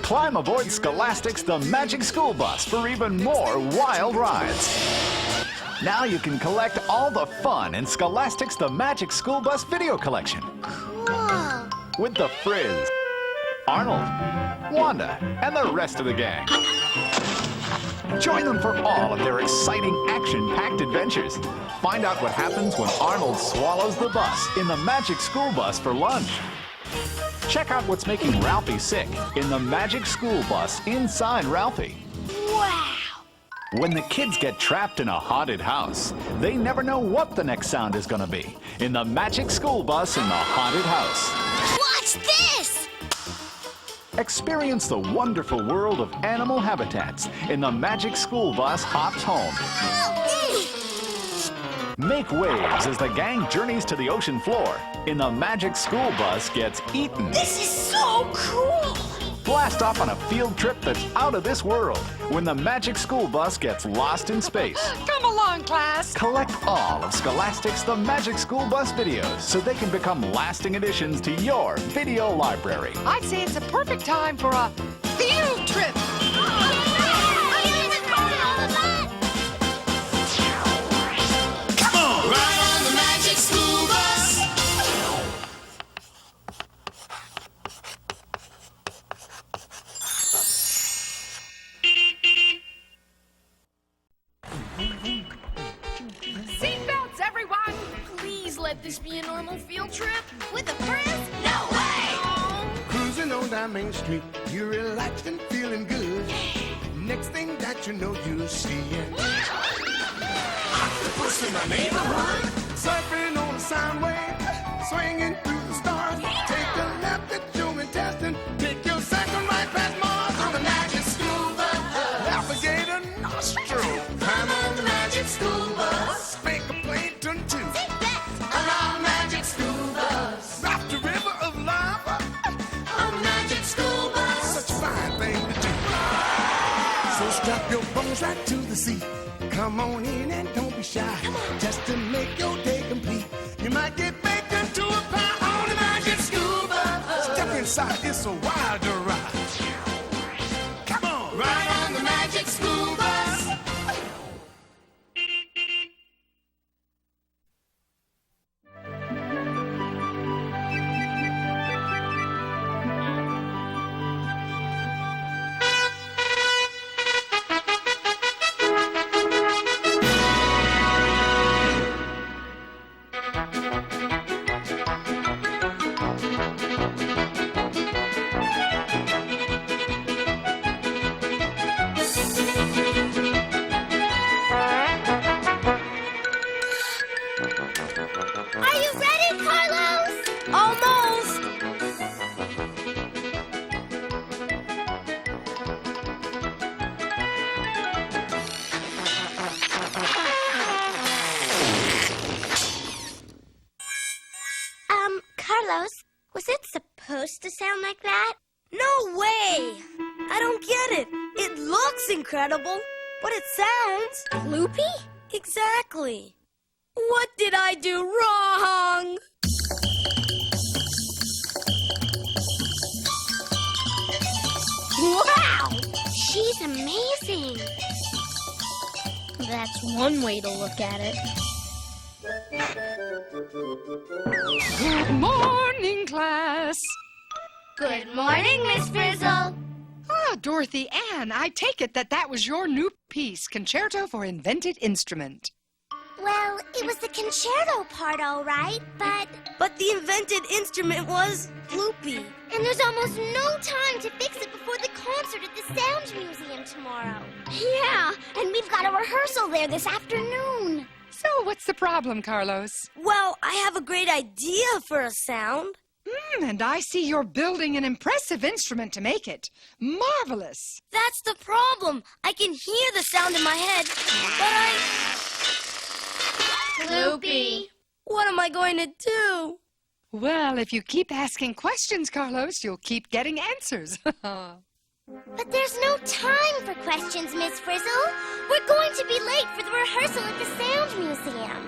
Climb aboard Scholastic's The Magic School Bus for even more wild rides. Now you can collect all the fun in Scholastic's The Magic School Bus video collection. Cool. With the Frizz, Arnold, Wanda, and the rest of the gang. Join them for all of their exciting action-packed adventures. Find out what happens when Arnold swallows the bus in the Magic School Bus for lunch. Check out what's making Ralphie sick in the Magic School Bus inside Ralphie. Wow. When the kids get trapped in a haunted house, they never know what the next sound is going to be in the Magic School Bus in the haunted house. Watch this! Experience the wonderful world of animal habitats in the Magic School Bus Hops Home. Make waves as the gang journeys to the ocean floor in the Magic School Bus Gets Eaten. This is so cool! Blast off on a field trip that's out of this world when the Magic School Bus gets lost in space. Come along, class. Collect all of Scholastic's The Magic School Bus videos so they can become lasting additions to your video library. I'd say it's a perfect time for a field trip. Come on, ride on the Magic School Bus. Seatbelts, everyone! Please let this be a normal field trip. With a Frizz? No way! Cruising on down Main Street, you're relaxed and feeling good. Next thing that you know, you're seeing octopus in my neighborhood, surfing on a sound wave, swinging through the stars. Take a left at Human Testing, take your second right past Mars on the Magic School Bus. Alligator nostril, climb on the Magic School Bus. Make a plane turn to around Magic School Bus. Off the river of lava on the Magic School Bus. Such a fine thing to do. So strap your bones right to the seat. Come on in and don't be shy. Just to make your day complete. You might get baked into a pie on the Magic School Bus. Step inside, it's a wilder ride. Come on, ride on the Magic School Bus. Are you ready, Carlos? Almost. Carlos, was it supposed to sound like that? No way! I don't get it. It looks incredible, but it sounds... Loopy? Exactly. What did I do wrong? Wow! She's amazing. That's one way to look at it. Good morning, class. Good morning, Miss Frizzle. Ah, Dorothy Ann, I take it that was your new piece, Concerto for Invented Instrument. Well, it was the concerto part, all right, but... But the invented instrument was Loopy. And there's almost no time to fix it before the concert at the Sound Museum tomorrow. Yeah, and we've got a rehearsal there this afternoon. So what's the problem, Carlos? Well, I have a great idea for a sound. And I see you're building an impressive instrument to make it. Marvelous. That's the problem. I can hear the sound in my head, but Loopy. what am I going to do? Well, if you keep asking questions, Carlos, you'll keep getting answers. But there's no time for questions, Miss Frizzle. We're going to be late for the rehearsal at the Sound Museum.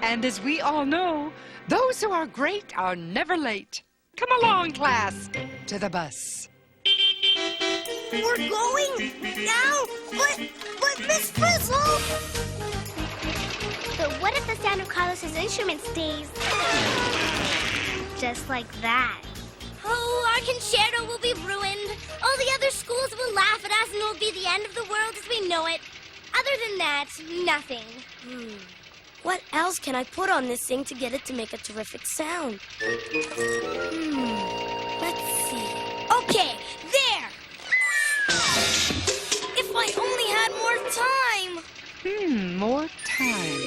And as we all know, those who are great are never late. Come along, class, to the bus. We're going now? But Miss Frizzle! But what if the sound of Carlos's instrument stays just like that? Oh, our concerto will be ruined. All the other schools will laugh at us and it will be the end of the world as we know it. Other than that, nothing. What else can I put on this thing to get it to make a terrific sound? Let's see. Okay, there! If I only had more time! More time.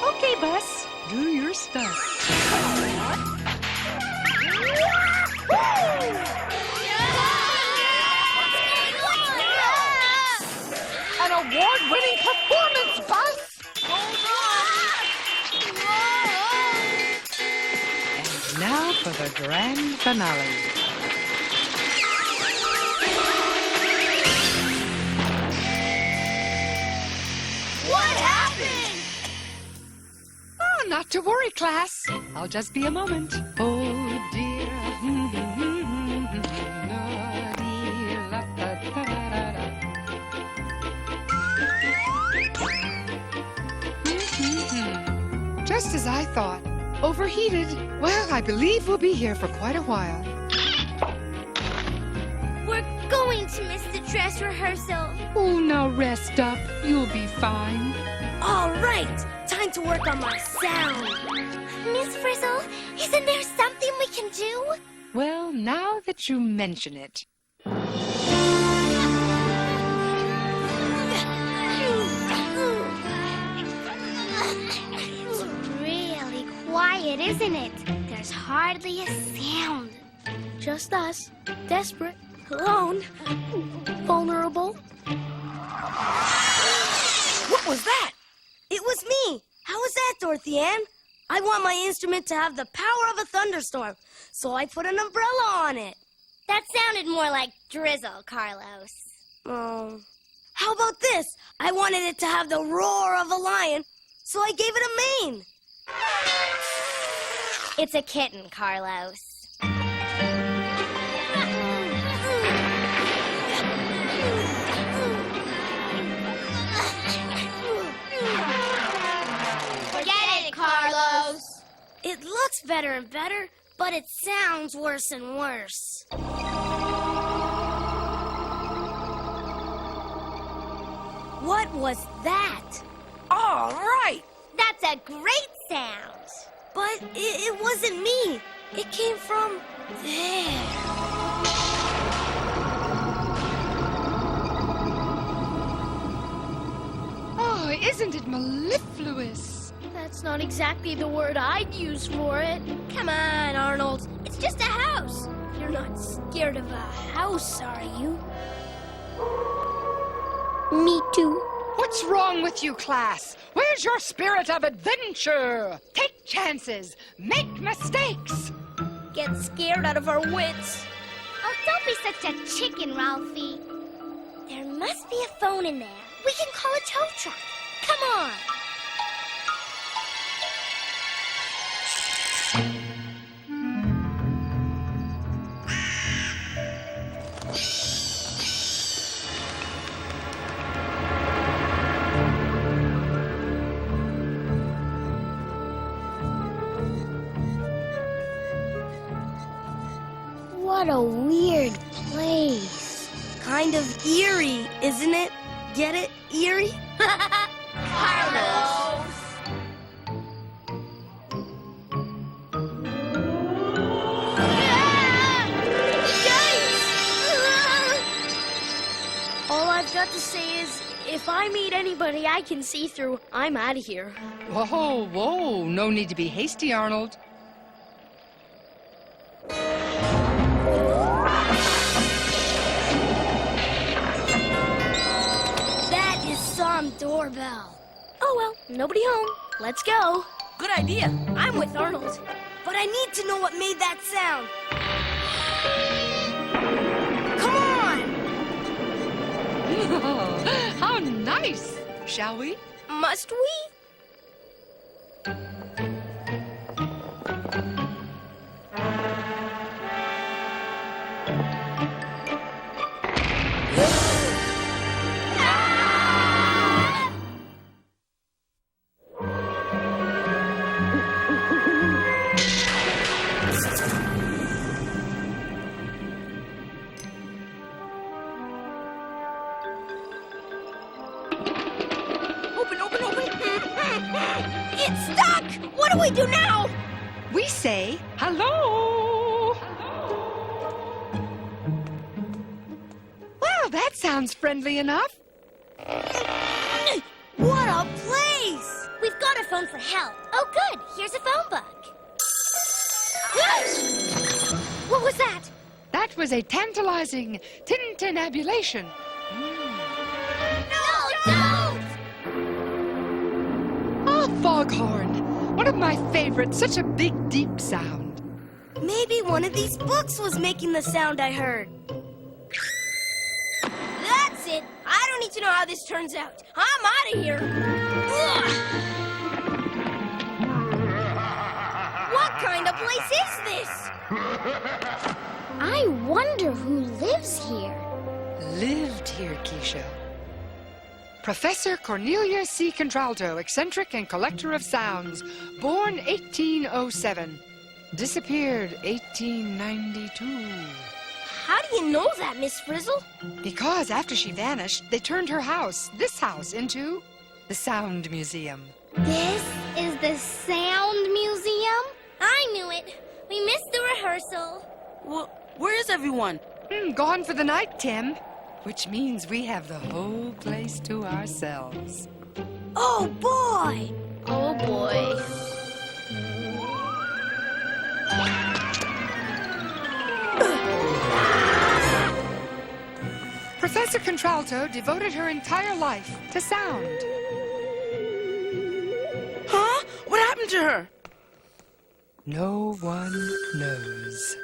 Okay, Bus, do your stuff. An award-winning performance, Bus! And now for the grand finale. What happened? Oh, not to worry, class. I'll just be a moment. Oh, dear. Just as I thought. Overheated. Well, I believe we'll be here for quite a while. We're going to miss the dress rehearsal. Oh, now rest up. You'll be fine. All right, time to work on my sound. Miss Frizzle, isn't there something we can do? Well, now that you mention it. It's really quiet, isn't it? There's hardly a sound. Just us, desperate, alone, vulnerable. What was that? It was me. How was that, Dorothy Ann? I want my instrument to have the power of a thunderstorm, so I put an umbrella on it. That sounded more like drizzle, Carlos. Oh. How about this? I wanted it to have the roar of a lion, so I gave it a mane. It's a kitten, Carlos. Forget it, Carlos. It looks better and better, but it sounds worse and worse. What was that? All right. That's a great sound. But it wasn't me. It came from there. Oh, isn't it mellifluous? That's not exactly the word I'd use for it. Come on, Arnold. It's just a house. You're not scared of a house, are you? Me too. What's wrong with you, class? Where's your spirit of adventure? Take chances. Make mistakes. Get scared out of our wits. Oh, don't be such a chicken, Ralphie. There must be a phone in there. We can call a tow truck. Come on. What a weird place. Kind of eerie, isn't it? Get it? Eerie? Carlos. All I've got to say is, if I meet anybody I can see through, I'm out of here. Whoa, whoa. No need to be hasty, Arnold. That is some doorbell. Oh well, nobody home. Let's go. Good idea. I'm with Arnold. But I need to know what made that sound. Come on! How nice. Shall we? Must we? Open, open, open. It's stuck! What do we do now? We say hello. Well, that sounds friendly enough. What a place! We've got to phone for help. Oh, good. Here's a phone book. What was that? That was a tantalizing tintinabulation. No, don't! Oh, foghorn. One of my favorites. Such a big, deep sound. Maybe one of these books was making the sound I heard. That's it. I don't need to know how this turns out. I'm out of here. Ugh. What kind of place is this? I wonder who lives here. Lived here, Keisha. Professor Cornelia C. Contralto, eccentric and collector of sounds, born 1807, disappeared 1892. How do you know that, Miss Frizzle? Because after she vanished, they turned her house, this house, into the Sound Museum. This is the Sound Museum? I knew it. We missed the rehearsal. Well, where is everyone? Gone for the night, Tim. Which means we have the whole place to ourselves. Oh, boy! Oh boy. Professor Contralto devoted her entire life to sound. Huh? What happened to her? No one knows.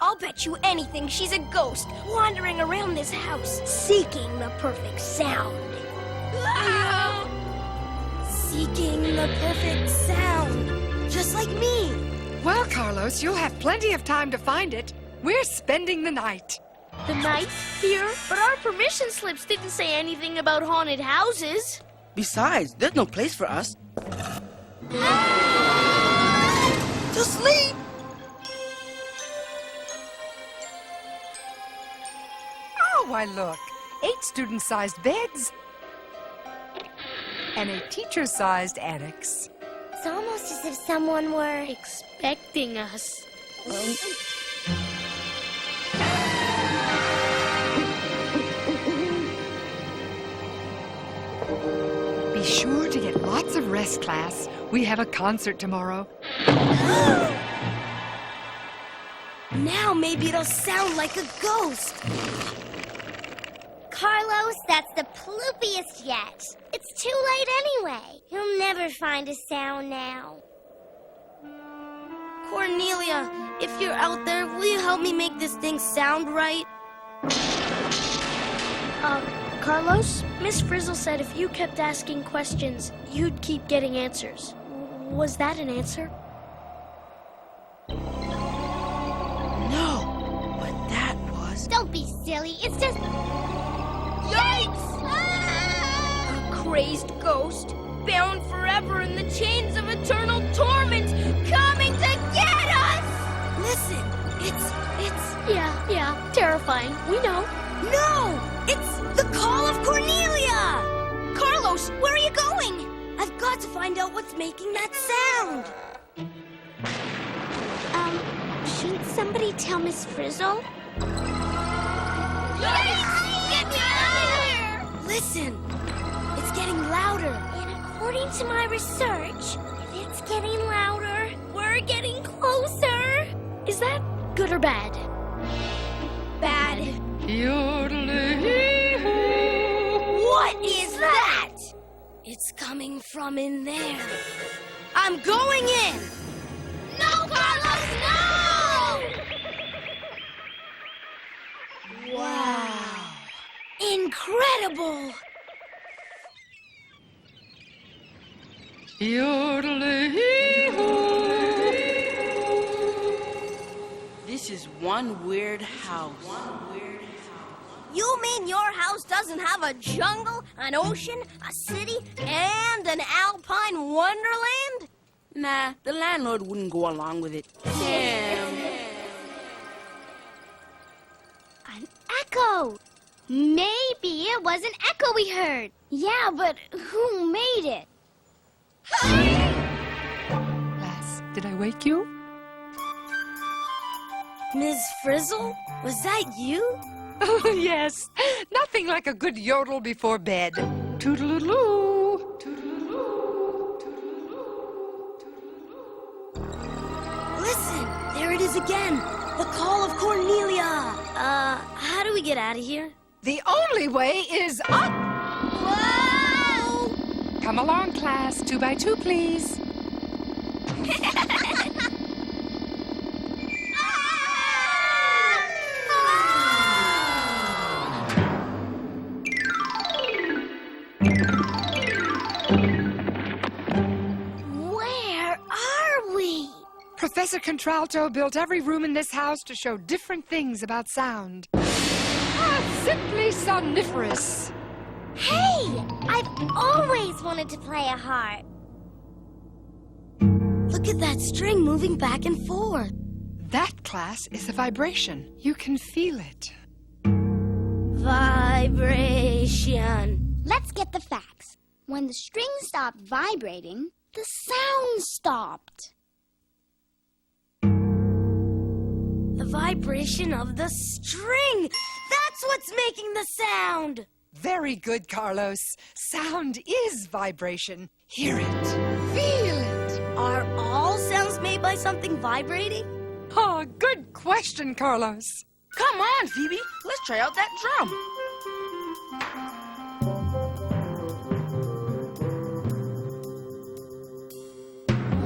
I'll bet you anything she's a ghost wandering around this house, seeking the perfect sound. Seeking the perfect sound. Just like me. Well, Carlos, you'll have plenty of time to find it. We're spending the night. The night here? But our permission slips didn't say anything about haunted houses. Besides, there's no place for us. To sleep! Oh, why look. 8 student-sized beds. And a teacher-sized annex. It's almost as if someone were... Expecting us. Be sure to get lots of rest, class. We have a concert tomorrow. Now maybe it'll sound like a ghost. Carlos, that's the ploopiest yet. It's too late anyway. You'll never find a sound now. Cornelia, if you're out there, will you help me make this thing sound right? Carlos, Miss Frizzle said if you kept asking questions, you'd keep getting answers. Was that an answer? No, but that was... Don't be silly. It's just... Yikes! A crazed ghost, bound forever in the chains of eternal torment, coming to get us! Listen, it's... Yeah, terrifying. We know. No! It's the call of Cornelia! Carlos, where are you going? I've got to find out what's making that sound. Shouldn't somebody tell Miss Frizzle? Listen, it's getting louder. And according to my research, if it's getting louder, we're getting closer. Is that good or bad? Bad. Yodeling-hee-hoo. What is that? It's coming from in there. I'm going in. No, Carlos, no! Wow. Incredible. Yodeling-hee-hoo. This is one weird house. mean your house doesn't have a jungle, an ocean, a city, and an alpine wonderland? Nah, the landlord wouldn't go along with it. An echo! Maybe it was an echo we heard. Yeah, but who made it? Class, did I wake you? Ms. Frizzle? Was that you? Oh, yes. Nothing like a good yodel before bed. Toodaloo, toodaloo, toodaloo, toodaloo. Listen, there it is again. The call of Cornelia. How do we get out of here? The only way is up. Whoa! Come along, class. 2 by 2, please. Where are we? Professor Contralto built every room in this house to show different things about sound. Simply somniferous. Hey! I've always wanted to play a harp. Look at that string moving back and forth. That, class, is a vibration. You can feel it. Vibration. Let's get the facts. When the string stopped vibrating, the sound stopped. The vibration of the string. That's what's making the sound. Very good, Carlos. Sound is vibration. Hear it. Feel it. Are all sounds made by something vibrating? Oh, good question, Carlos. Come on, Phoebe. Let's try out that drum.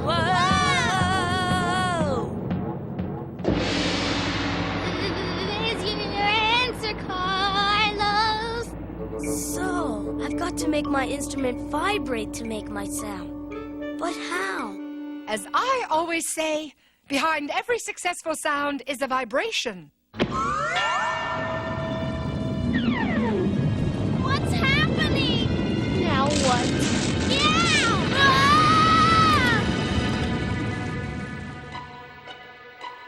Whoa! There's your answer, Carlos. So, I've got to make my instrument vibrate to make my sound. But how? As I always say, behind every successful sound is a vibration. What's happening? Now what? Yeah! Ah!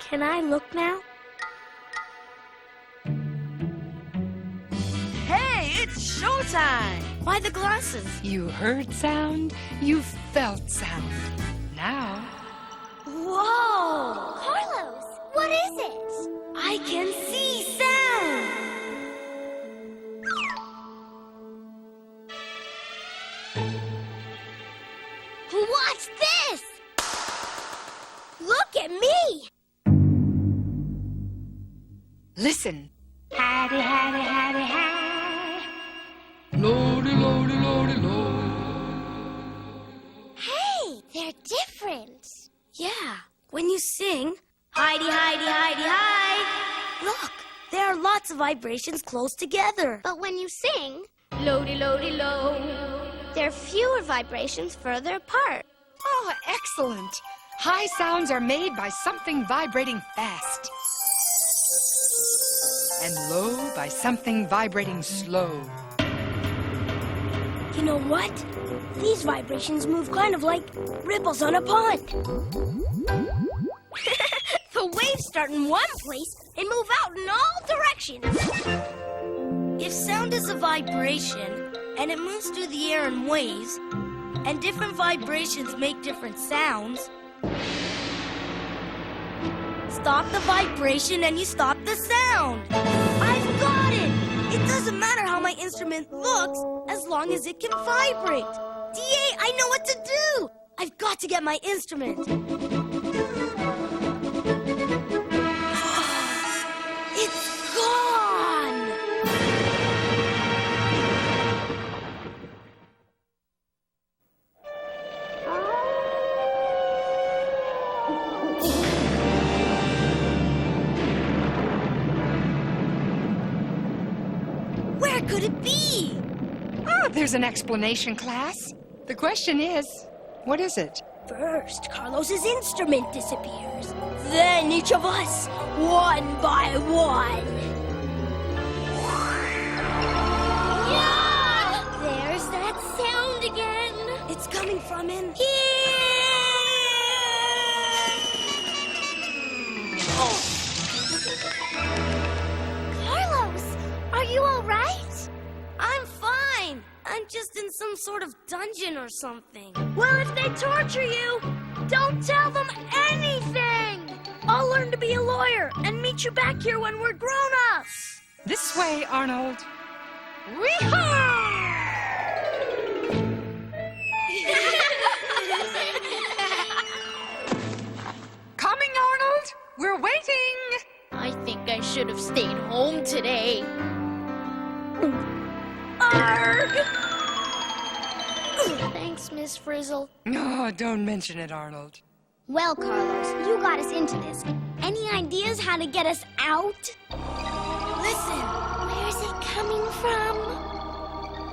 Can I look now? Hey, it's showtime. Why the glasses? You heard sound, you felt sound. Now, Whoa! Carlos, what is it? I can see sound! What's this? Look at me! listen. Hattie, hattie, hattie, hi. Lordy, lordy, lordy, lordy. Hey, they're different. Yeah, when you sing, Heidi, Heidi, Heidi, hi. Look, there are lots of vibrations close together. But when you sing, lodi, lodi, lo, there are fewer vibrations further apart. Oh, excellent. High sounds are made by something vibrating fast. And low by something vibrating slow. You know what? These vibrations move kind of like ripples on a pond. The waves start in one place and move out in all directions. If sound is a vibration, and it moves through the air in waves, and different vibrations make different sounds, stop the vibration and you stop the sound. I've got it! It doesn't matter how my instrument looks as long as it can vibrate. DA, I know what to do! I've got to get my instrument. It's gone! Where could it be? Ah, there's an explanation, class. The question is, what is it? First, Carlos's instrument disappears. Then each of us, one by one. just in some sort of dungeon or something. Well, if they torture you, don't tell them anything. I'll learn to be a lawyer and meet you back here when we're grown-ups. This way, Arnold. Wee-haw! Coming, Arnold. We're waiting. I think I should have stayed home today. Arg! Thanks, Miss Frizzle. Oh, don't mention it, Arnold. Well, Carlos, you got us into this. Any ideas how to get us out? Listen, Where's it coming from?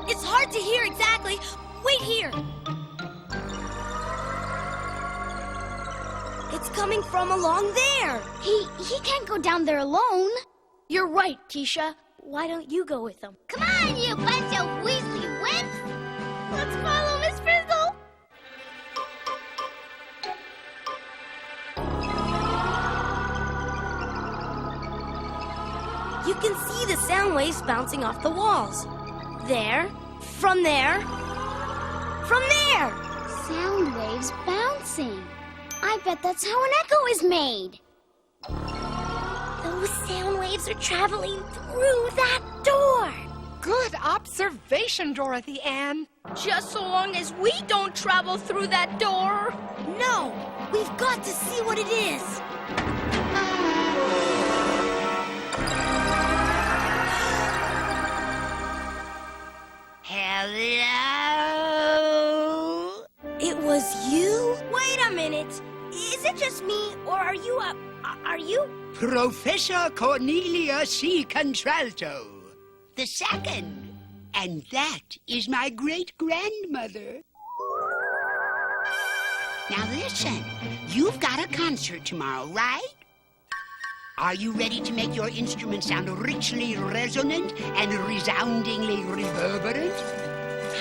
it's hard to hear exactly. Wait here. It's coming from along there. He can't go down there alone. You're right, Keisha. Why don't you go with them? Come on, you bunch of Weasley wimps. Let's follow Miss Frizzle. You can see the sound waves bouncing off the walls. There, from there, from there. Sound waves bouncing. I bet that's how an echo is made. Those sound waves are traveling through that door. Good observation, Dorothy Ann. Just so long as we don't travel through that door. No, we've got to see what it is. Hello? It was you? Wait a minute. Is it just me, or are you Professor Cornelia C. Contralto, the second. And that is my great-grandmother. Now listen, you've got a concert tomorrow, right? Are you ready to make your instrument sound richly resonant and resoundingly reverberant?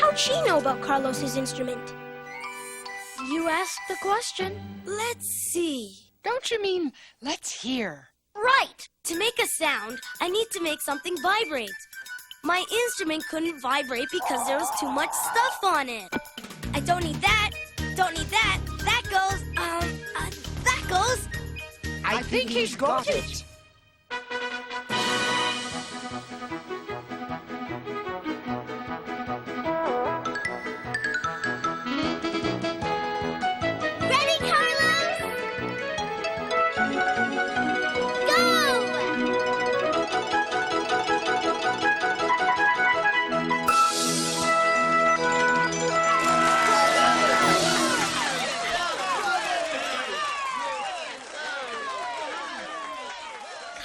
How'd she know about Carlos's instrument? You asked the question. Let's see. Don't you mean, let's hear? Right. To make a sound, I need to make something vibrate. My instrument couldn't vibrate because there was too much stuff on it. I don't need that. Don't need that. That goes. That goes. I think he's got it. Ready, Carlos? Go!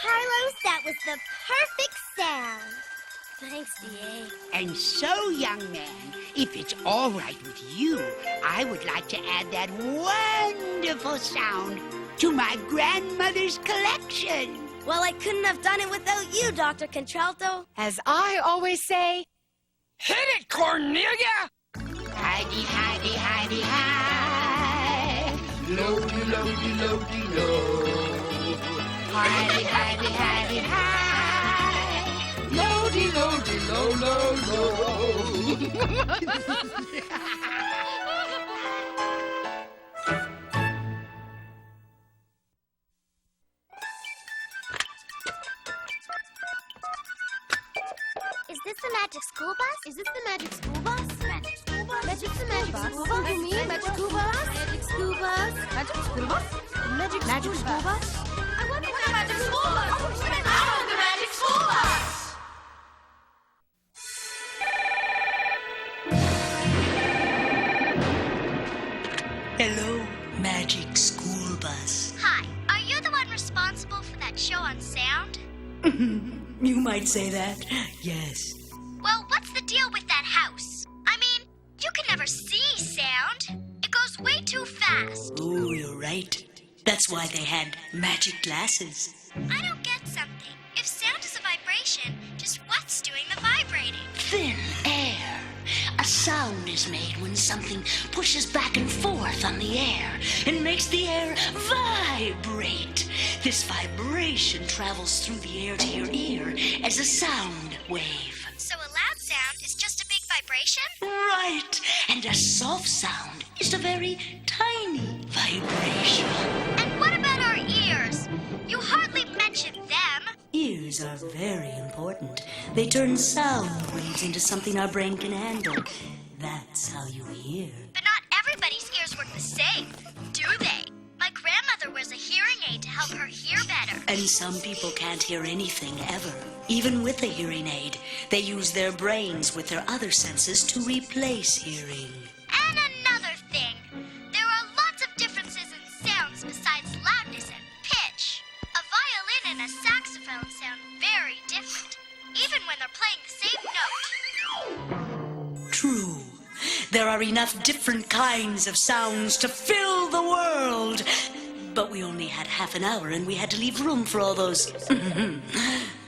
Carlos, that was the perfect sound. Thanks, D.A. And so, young man, if it's all right with you, I would like to add that wonderful sound to my grandmother's collection. Well, I couldn't have done it without you, Dr. Contralto. As I always say, hit it, Cornelia! Hidey, hidey, hidey, hide. Lody, lody, lody, low. Hidey, hidey, hidey, hide. Lody, lody, low, low, Is this the magic school bus? Is this the magic school bus? Magic school bus? Magic the magic school bus? You mean magic school bus? Magic school bus? Magic school bus? Magic school bus? I want the magic school bus! I want the magic school bus! Hello, Magic School Bus. Hi, are you the one responsible for that show on sound? You might say that, yes. Well, what's the deal with that house? I mean, you can never see sound. It goes way too fast. Oh, you're right. That's why they had magic glasses. I don't get something. If sound is a vibration, just what's doing the vibrating? Thin air. A sound is made when something pushes back and forth on the air and makes the air vibrate. This vibration travels through the air to your ear as a sound wave. So a loud sound is just a big vibration? Right. And a soft sound is a very tiny vibration. And what about our ears? You hardly mentioned them. Ears are very important. They turn sound waves into something our brain can handle. That's how you hear. But not everybody's ears work the same, do they? My grandmother wears a hearing aid to help her hear better. And some people can't hear anything ever. Even with a hearing aid, they use their brains with their other senses to replace hearing. And another thing, there are lots of differences in sounds besides loudness and pitch. A violin and a saxophone sound very different, even when they're playing the same note. True. There are enough different kinds of sounds to fill the world. But we only had half an hour and we had to leave room for all those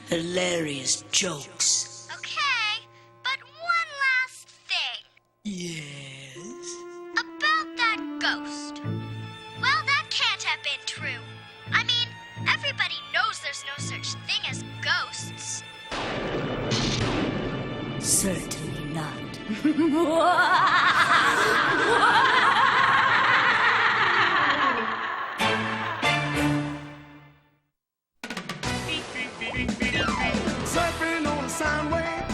hilarious jokes. Okay, but one last thing. Yes? About that ghost. Well, that can't have been true. I mean, everybody knows there's no such thing as ghosts. Certainly not. Surfing on a sound wave,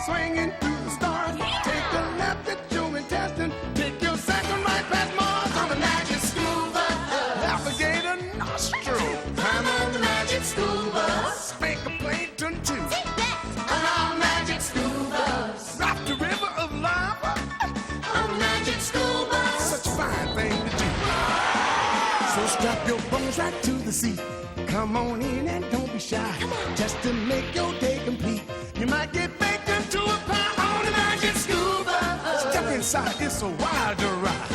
swinging through the stars. Take a left at your intestine. Take your second right past Mars on the magic school bus. Alligator nostril. Climb on the magic school bus. Spank a plankton too. On our magic school bus. Drop the river of lava on the magic school bus. Such a fine thing to do. So strap your bones right to the seat. Come on in and don't be shy. Just to make your day complete. You might get baked into a pie on the magic school bus. Step inside, it's a wild ride.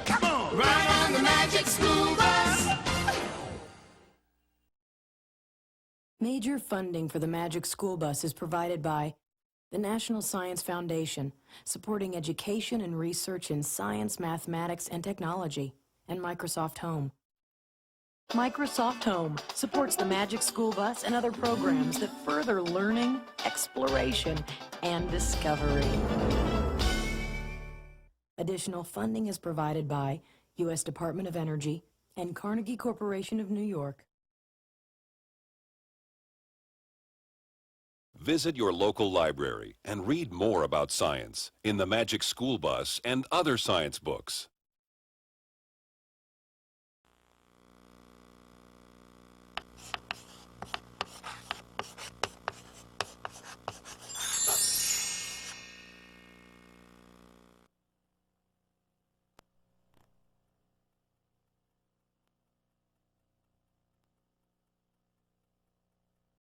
Come on, ride on the magic school bus. Major funding for the Magic School Bus is provided by the National Science Foundation, supporting education and research in science, mathematics, and technology, and Microsoft Home. Microsoft Home supports the Magic School Bus and other programs that further learning, exploration, and discovery. Additional funding is provided by U.S. Department of Energy and Carnegie Corporation of New York. Visit your local library and read more about science in the Magic School Bus and other science books.